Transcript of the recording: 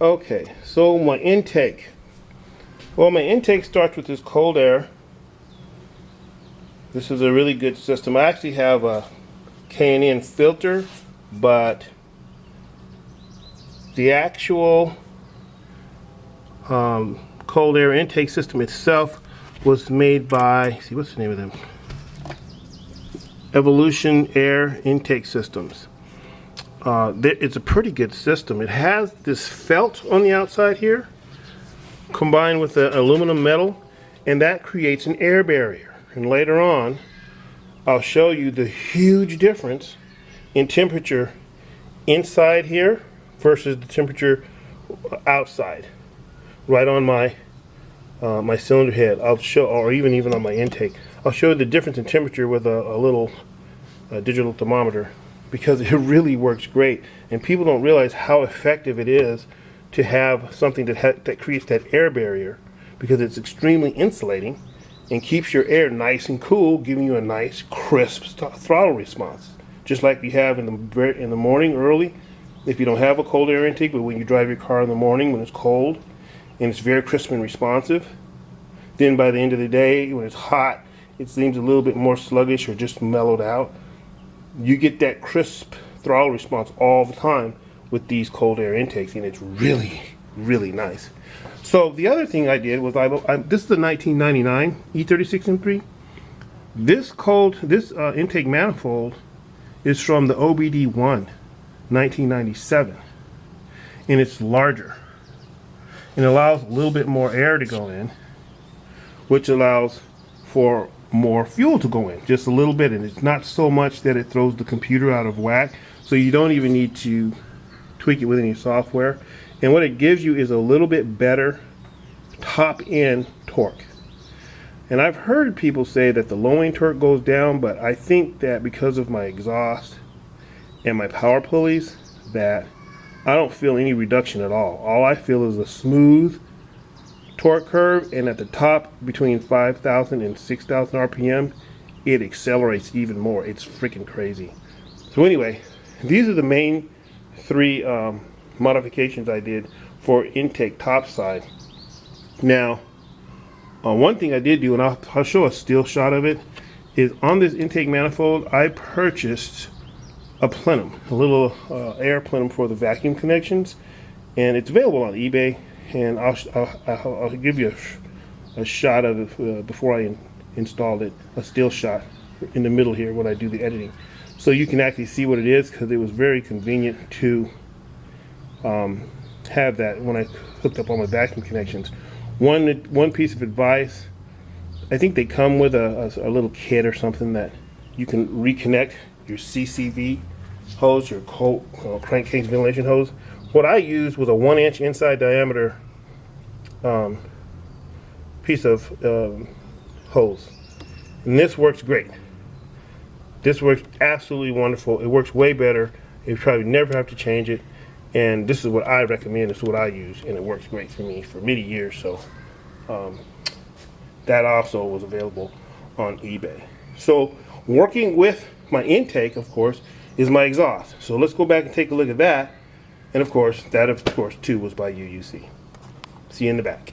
Okay, so my intake. Well, my intake starts with this cold air. This is a really good system. I actually have a K&N filter, but the actual cold air intake system itself was made by, see, what's the name of them? Evolution Air Intake Systems. It's a pretty good system. It has this felt on the outside here combined with the aluminum metal, and that creates an air barrier. And later on I'll show you the huge difference in temperature inside here versus the temperature outside, right on my my cylinder head. I'll show, or even on my intake, I'll show you the difference in temperature with a little digital thermometer, because it really works great, and people don't realize how effective it is to have something that creates that air barrier, because it's extremely insulating and keeps your air nice and cool, giving you a nice crisp throttle response, just like you have in the morning early. If you don't have a cold air intake, but when you drive your car in the morning when it's cold and it's very crisp and responsive, then by the end of the day when it's hot it seems a little bit more sluggish or just mellowed out. You get that crisp throttle response all the time with these cold air intakes, and it's really, really nice. So the other thing I did was this is the 1999 E36 M3. This intake manifold is from the OBD1 1997, and it's larger and allows a little bit more air to go in, which allows for more fuel to go in, just a little bit, and it's not so much that it throws the computer out of whack, so you don't even need to tweak it with any software. And what it gives you is a little bit better top end torque. And I've heard people say that the low end torque goes down, but I think that because of my exhaust and my power pulleys, that I don't feel any reduction at all. All I feel is a smooth torque curve, and at the top between 5,000 and 6,000 RPM it accelerates even more. It's freaking crazy. So anyway, these are the main three modifications I did for intake top side. Now one thing I did do, and I'll show a still shot of it, is on this intake manifold I purchased a plenum, a little air plenum for the vacuum connections, and it's available on eBay. And I'll give you a shot of it before I installed it, a still shot in the middle here when I do the editing, so you can actually see what it is, because it was very convenient to have that when I hooked up all my vacuum connections. One piece of advice, I think they come with a little kit or something that you can reconnect your CCV hose, your crankcase ventilation hose. What I used was a 1-inch inside diameter piece of hose, and this works great. This works absolutely wonderful. It works way better. You probably never have to change it, and this is what I recommend. This is what I use, and it works great for me for many years. So that also was available on eBay. So working with my intake, of course, is my exhaust. So let's go back and take a look at that. And of course, that too was by UUC. See you in the back.